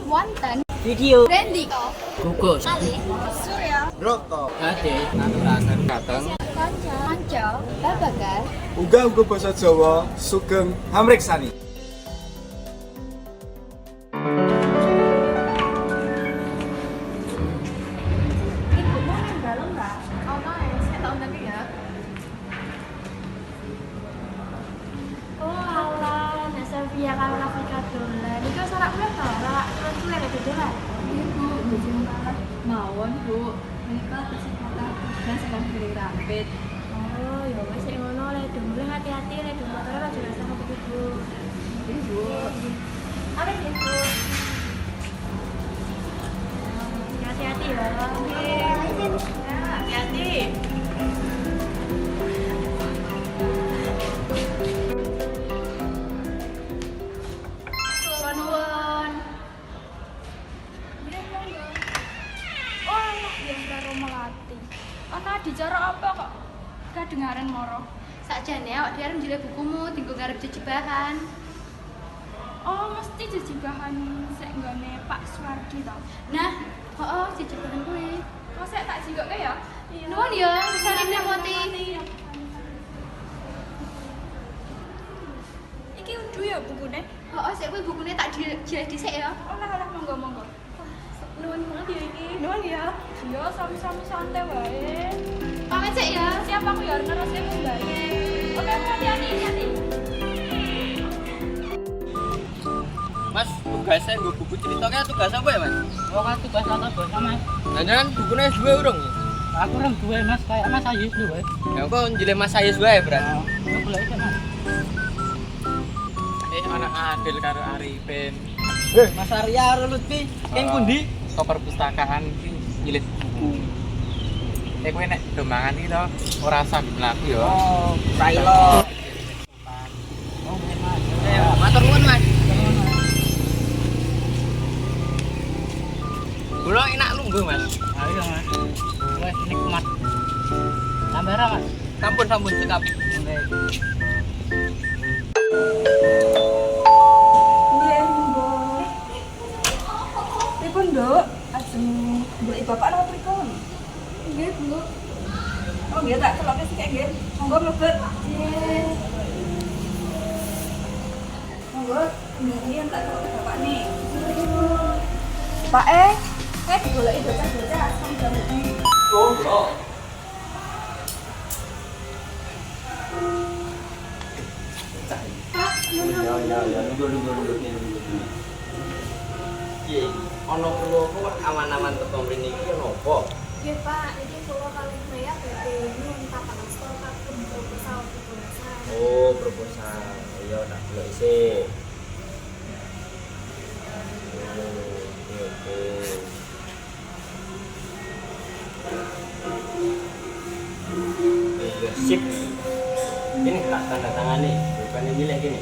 Wonten Video Randy Gugus Ali Surya Broto Ade Naturaken Dateng Kanca Babagan uga basa Jawa sugeng hamreksani. Iya kalau Afrika dolan, itu sarak berapa? Sarak tulen ada dolan. Ibu, bujung malah mawon bu, menikah kesempatan tugas sedang beri rapid. Oh, ya wes sik ngono le, dulu hati-hati le, dulu motor ora jelas sama ibu. Ibu, Apa sih ibu? Hati-hati ya. Hati-hati. dicara apa kok? Kadengaran moro. Sakjane awak dhewe arep njilih bukumu tinggo ngarep jejebahan. Oh, mesti jejibahan sik nggone Pak Suwardi to. Nah, jejebahan kuwi. Kok sik tak jinggokke ya? Nuwun ya, saling nyapoti. Iki undu ya bukune? Sik kuwi bukune tak jilih dhisik ya. Olah monggo. Nuwun banget ya iki. Nuwun ya. Yo sami-sami santai wae. Pamit sik ya. Siap aku ya neruske mbake. Oke, hati-hati. Mas, tugasnya gue buku ceritanya tugas apa ya mas? Oh kan tugas nonton bos mas. Jangan bukunya dua urung. Aku orang dua mas, kayak mas Ayus dua. Ya kok njilih mas Ayus wae berat. Aku boleh itu mas. Anak Adil karo Arifin. Mas Arya Lutfi, yang pundi? Ke perpustakaan iki njilih buku. Kowe nek domangan iki to ora sambil mlaku ya. Oh, Prailo. Oh, mas. Matur nuwun mas. Gula enak lungguh mas. Ayo mas. Wes nikmat. Tambara mas. Sampun cekap. Oke. Pripun, Nduk? Ajeng golek bapak napa pripun? Nggih, Bu. Oh, nggih tak celoke sik nggih. Monggo mlebet. Nggih. Monggo, ini tak celoke bapak nih. Pak digoleki bocah-bocah asam jambu. Oh, bro. Ya, nunggu. Piye iki? Ana perlu kok aman-aman teko mrene iki ono apa? Nggih Pak, iki kula kali Maya badhe nyuntak stor kagem proposal proposal. Oh, proposal. Ya tak delok isih. Oke. Ya, sip. Ini tak tanda tangan nih, bukan milih gini.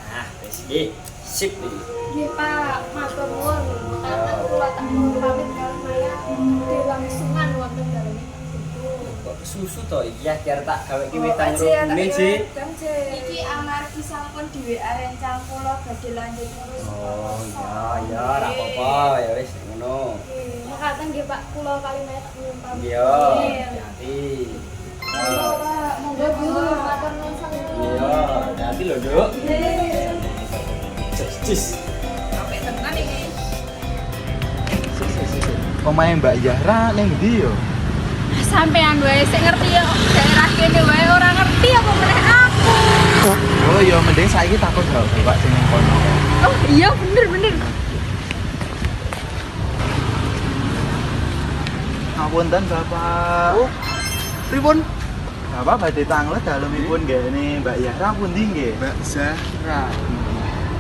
Nah, sip nih. Nggih Pak, matur nuwun. Kula tak nuwun pamit kali Maya badhe langsungan wonten dalem ibu. Kok susu to iya biar tak gawe ki wetan meje. Iki amargi sampun di WA rencang kula badhe lanjut ngurus. Oh iya ora apa-apa ya wis ngono. Makaten nggih Pak, kula kali Maya tak nuwun pamit. Iya, hati-hati. Monggo Pak, monggo Bu, matur nuwun sanget. Iya, hati lho, Duk. Cis. Sampai tenan iki. Omahe Mbak Zahra ning ndi yo? Sampean wae sik ngerti ya daerah kene wae ora ngerti apa meneh aku. Oh iya, mending saiki takut gak Bapak sing ning kono. Oh iya bener. Ngapunten Bapak. Oh. Pripun? Bapak badhe tanglet dalemipun nggene Mbak Zahra pundi nggih? Mbak Zahra.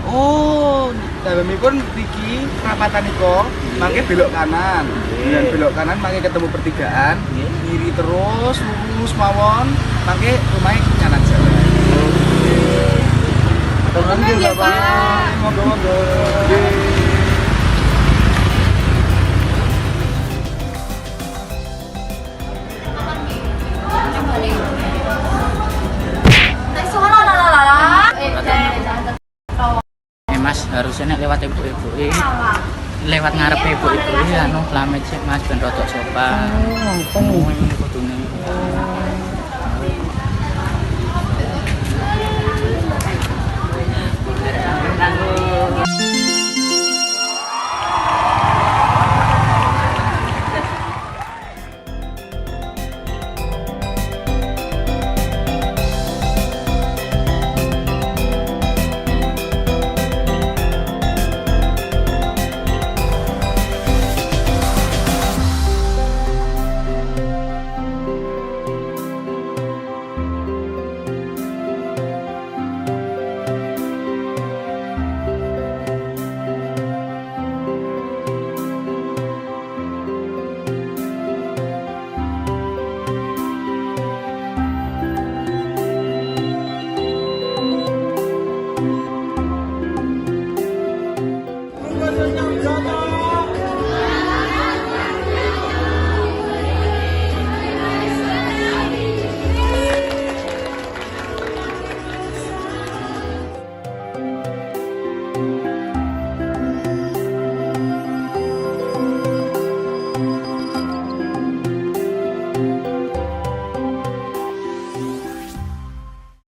Oh, dalemipun iki perapatan iko, mangke belok kanan. Dan belok kanan mangke ketemu pertigaan, kiri terus lurus mawon, mangke rumahnya kanan jalan. Terima kasih Bapak. Monggo. bagusnya lewat ibu-ibu ini lewat ngarep ibu-ibu ini anu lamet sih Mas ben rotok sopan. Oh, ini kudune.